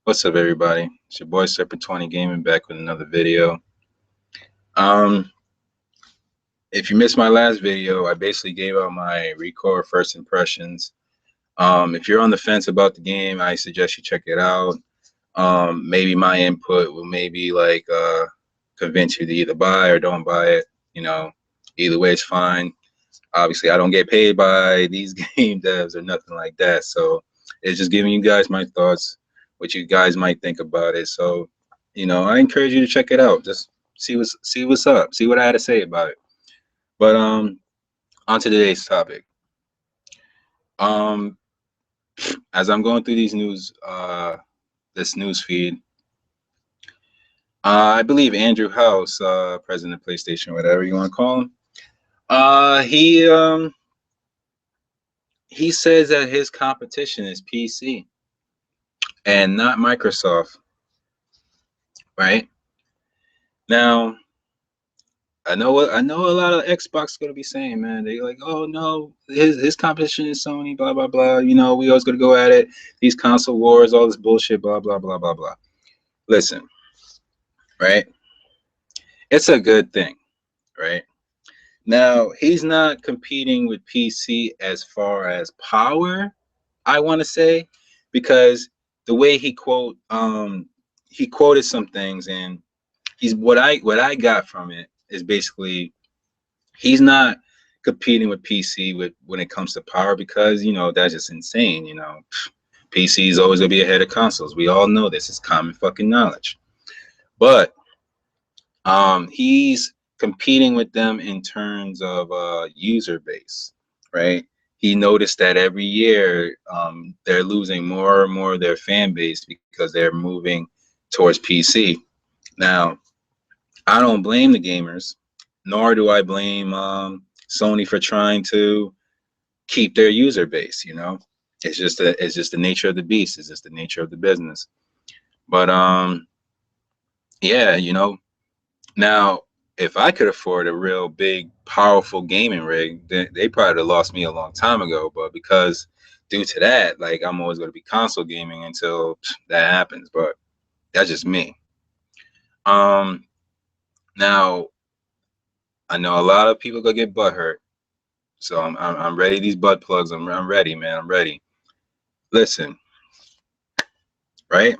What's up, everybody? It's your boy Serpent20 Gaming back with another video. Um, if you missed my last video, I basically gave out my record first impressions. If you're on the fence about the game, I suggest you check it out. Maybe my input will maybe convince you to either buy or don't buy it. You know, either way, it's fine. Obviously, I don't get paid by these game devs or nothing like that, so it's just giving you guys my thoughts, what you guys might think about it. So, I encourage you to check it out. Just see what's up, see what I had to say about it. But on to today's topic. Um, as I'm going through this news feed, I believe Andrew House, president of PlayStation, whatever you want to call him, he says that his competition is PC and not Microsoft. Right now, I know a lot of Xbox gonna be saying, man, they like, oh no, his competition is Sony, blah blah blah. We always gonna go at it. These console wars, all this bullshit, blah blah blah blah blah. Listen, right? It's a good thing, right? Now he's not competing with PC as far as power, I want to say, because the way he quoted some things, and he's what I got from it is basically he's not competing with PC when it comes to power, because that's just insane. PC is always gonna be ahead of consoles. We all know this. It's common fucking knowledge. But he's competing with them in terms of user base, right? He noticed that every year they're losing more and more of their fan base because they're moving towards PC. Now, I don't blame the gamers, nor do I blame Sony for trying to keep their user base. It's just the nature of the beast. It's just the nature of the business. But yeah, now if I could afford a real big, powerful gaming rig, then they probably have lost me a long time ago. But because due to that, like, I'm always going to be console gaming until that happens. But that's just me. Now, I know a lot of people gonna get butt hurt, so I'm ready. These butt plugs, I'm ready, man. I'm ready. Listen, right?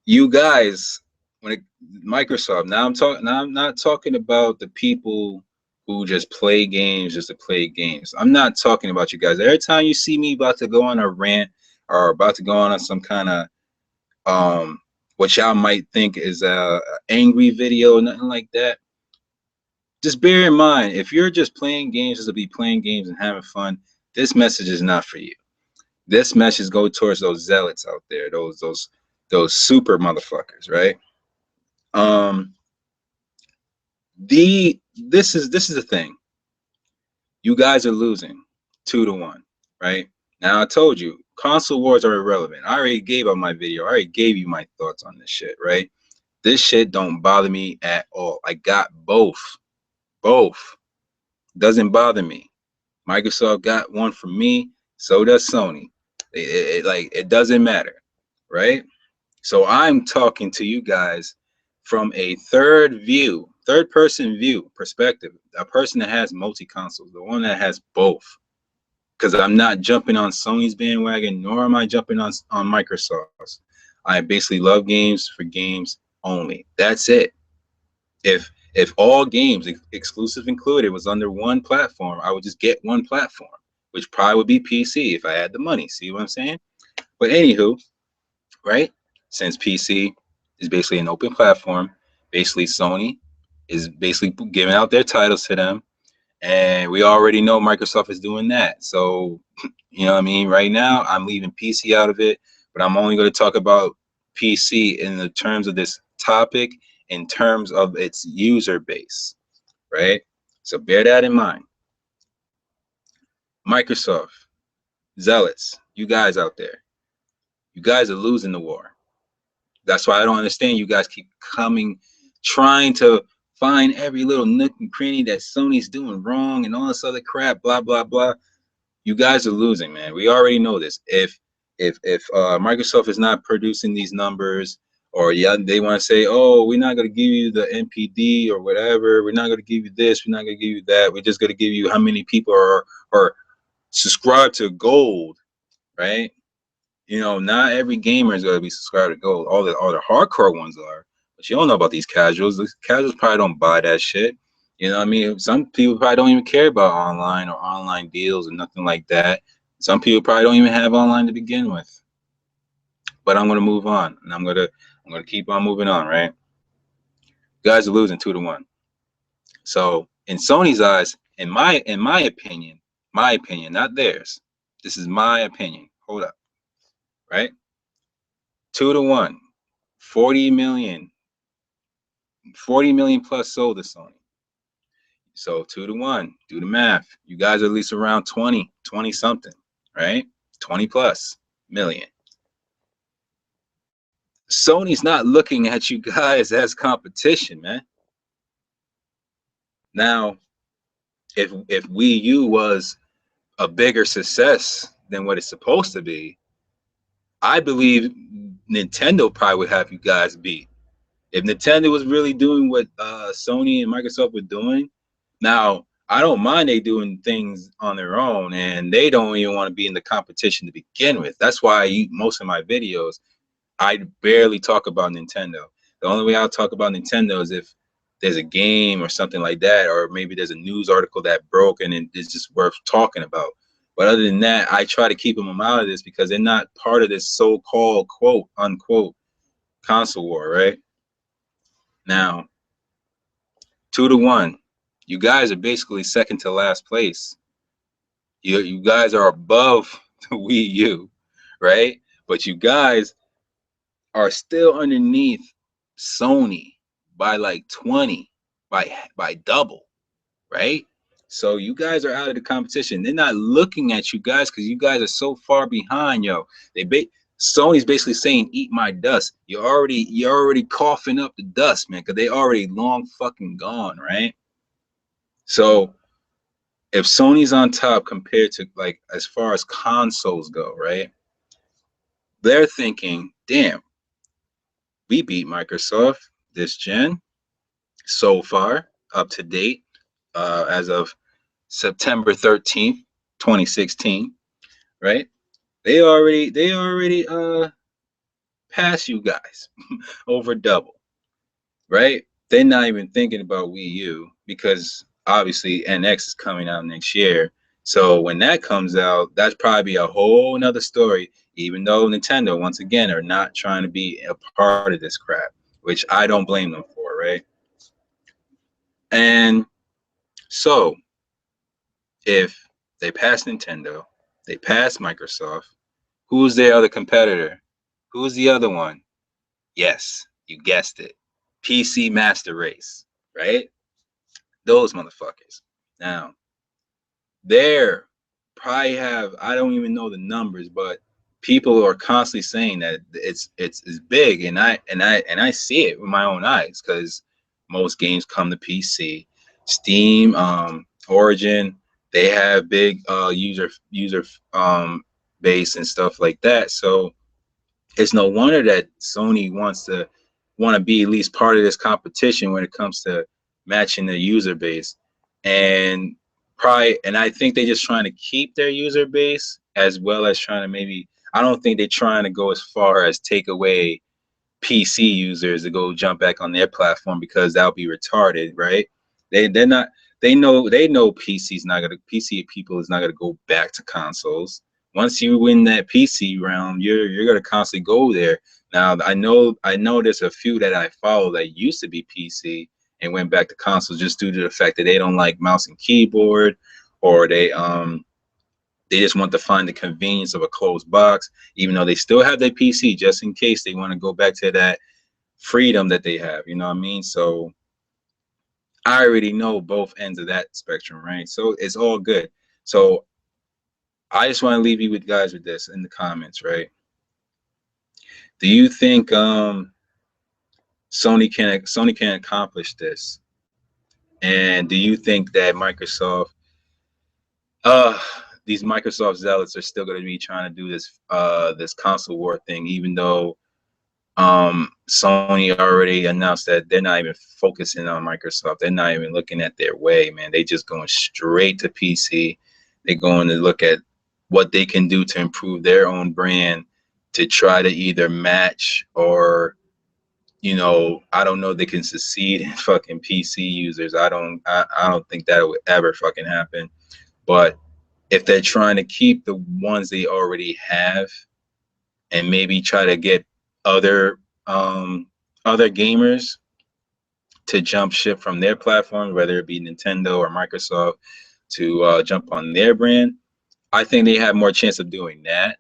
You guys, when it, Microsoft. Now I'm talking. Now I'm not talking about the people who just play games just to play games. I'm not talking about you guys. Every time you see me about to go on a rant or about to go on some kind of what y'all might think is a angry video, nothing like that. Just bear in mind, if you're just playing games just to be playing games and having fun, this message is not for you. This message go towards those zealots out there, those super motherfuckers, right? Um, this is the thing. You guys are losing 2-1, right? Now I told you, console wars are irrelevant. I already gave out my video. I already gave you my thoughts on this shit, right? This shit don't bother me at all. I got both. Both. Doesn't bother me. Microsoft got one from me, so does Sony. It doesn't matter, right? So I'm talking to you guys from a third person view perspective, a person that has multi consoles, the one that has both. Because I'm not jumping on Sony's bandwagon, nor am I jumping on Microsoft's. I basically love games for games only. That's it. If all games, exclusive included, was under one platform, I would just get one platform, which probably would be PC if I had the money. See what I'm saying? But anywho, right? Since PC is basically an open platform, basically Sony is basically giving out their titles to them, and we already know Microsoft is doing that. So, you know what I mean? Right now, I'm leaving PC out of it, but I'm only going to talk about PC in the terms of this topic, in terms of its user base, right? So bear that in mind. Microsoft, zealots, you guys out there, you guys are losing the war. That's why I don't understand you guys keep trying to find every little nook and cranny that Sony's doing wrong and all this other crap, blah, blah, blah. You guys are losing, man. We already know this. if Microsoft is not producing these numbers, or yeah, they want to say, oh, we're not going to give you the NPD or whatever, we're not going to give you this, we're not going to give you that, we're just going to give you how many people are subscribed to gold, right? You know, not every gamer is going to be subscribed to gold. All the hardcore ones are, but you don't know about these casuals. The casuals probably don't buy that shit. You know what I mean? Some people probably don't even care about online or online deals and nothing like that. Some people probably don't even have online to begin with. But I'm gonna move on, and I'm gonna keep on moving on. Right? You guys are losing 2-1. So in Sony's eyes, in my opinion, not theirs. This is my opinion. Hold up. Right? 2-1. 40 million. 40 million plus sold to Sony. So 2-1. Do the math. You guys are at least around 20 something, right? 20 plus million. Sony's not looking at you guys as competition, man. Now, if Wii U was a bigger success than what it's supposed to be, I believe Nintendo probably would have you guys beat. If Nintendo was really doing what Sony and Microsoft were doing, now I don't mind they doing things on their own, and they don't even want to be in the competition to begin with. That's why most of my videos, I barely talk about Nintendo. The only way I'll talk about Nintendo is if there's a game or something like that, or maybe there's a news article that broke and it's just worth talking about. But other than that, I try to keep them out of this because they're not part of this so-called quote unquote console war, right? Now, 2-1. You guys are basically second to last place. You guys are above the Wii U, right? But you guys are still underneath Sony by like 20, by double, right? So you guys are out of the competition. They're not looking at you guys because you guys are so far behind, yo. Sony's basically saying, "Eat my dust." You're already coughing up the dust, man, because they already long fucking gone, right? So if Sony's on top compared to like as far as consoles go, right? They're thinking, damn, we beat Microsoft this gen so far, up to date, as of September 13th, 2016, right? They already passed you guys over double, right? They're not even thinking about Wii U because obviously NX is coming out next year. So when that comes out, that's probably a whole nother story, even though Nintendo, once again, are not trying to be a part of this crap, which I don't blame them for, right? And so if they pass Nintendo, they pass Microsoft, who's their other competitor? Who's the other one? Yes, you guessed it. PC Master Race, right? Those motherfuckers. Now, they're probably have, I don't even know the numbers, but people are constantly saying that it's big, and I see it with my own eyes because most games come to PC. Steam, Origin, they have big user base and stuff like that. So it's no wonder that Sony want to be at least part of this competition when it comes to matching the user base. And I think they're just trying to keep their user base as well as trying to maybe, I don't think they're trying to go as far as take away PC users to go jump back on their platform because that'll be retarded, right? They're not, they know PC people is not gonna go back to consoles. Once you win that PC round, you're gonna constantly go there. Now I know there's a few that I follow that used to be PC and went back to consoles just due to the fact that they don't like mouse and keyboard, or they just want to find the convenience of a closed box, even though they still have their PC just in case they want to go back to that freedom that they have. You know what I mean? So I already know both ends of that spectrum, right? So it's all good. So I just want to leave you guys with this in the comments, right? Do you think Sony can accomplish this? And do you think that Microsoft these Microsoft zealots are still going to be trying to do this console war thing, even though Sony already announced that they're not even focusing on Microsoft. They're not even looking at their way, man. They just going straight to PC. They're going to look at what they can do to improve their own brand to try to either match or, you know, I don't know, they can succeed in fucking PC users. I don't think that would ever fucking happen. But if they're trying to keep the ones they already have and maybe try to get other other gamers to jump ship from their platform, whether it be Nintendo or Microsoft, to jump on their brand, I think they have more chance of doing that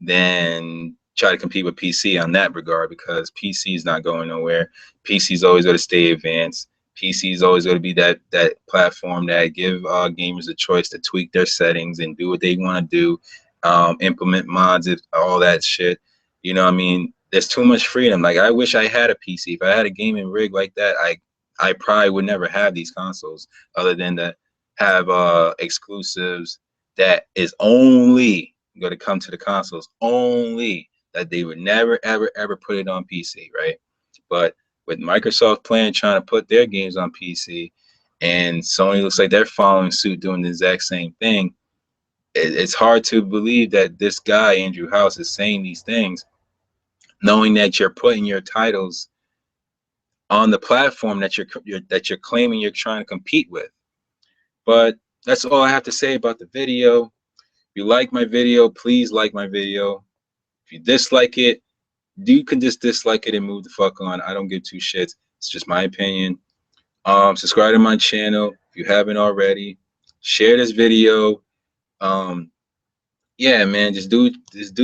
than try to compete with PC on that regard, because PC is not going nowhere. PC is always going to stay advanced. PC is always going to be that platform that give gamers a choice to tweak their settings and do what they want to do, implement mods, all that shit. You know what I mean? There's too much freedom. Like, I wish I had a PC. If I had a gaming rig like that, I probably would never have these consoles, other than to have exclusives that is only going to come to the consoles, only that they would never ever put it on PC, right? But with Microsoft trying to put their games on PC, and Sony looks like they're following suit, doing the exact same thing, it's hard to believe that this guy Andrew House is saying these things, knowing that you're putting your titles on the platform that you're claiming you're trying to compete with. But that's all I have to say about the video. If you like my video, please like my video. If you dislike it, you can just dislike it and move the fuck on. I don't give two shits. It's just my opinion. Subscribe to my channel if you haven't already. Share this video. Yeah, man, just do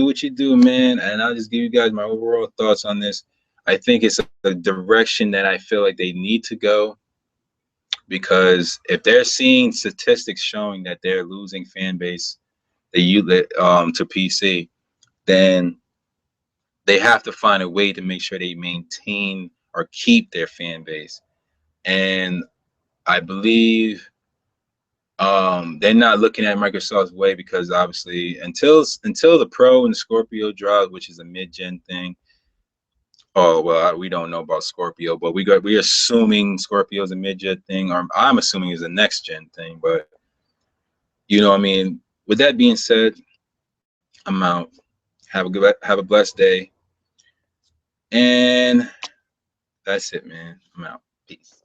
what you do, man. And I'll just give you guys my overall thoughts on this. I think it's a direction that I feel like they need to go, because if they're seeing statistics showing that they're losing fan base, to PC, then they have to find a way to make sure they maintain or keep their fan base. And I believe they're not looking at Microsoft's way, because obviously until the Pro and the Scorpio drop, which is a mid-gen thing. Oh well, we don't know about Scorpio, but we're assuming Scorpio is a mid-gen thing, or I'm assuming it's a next-gen thing. But you know what I mean. With that being said, I'm out. Have a blessed day. And that's it, man. I'm out. Peace.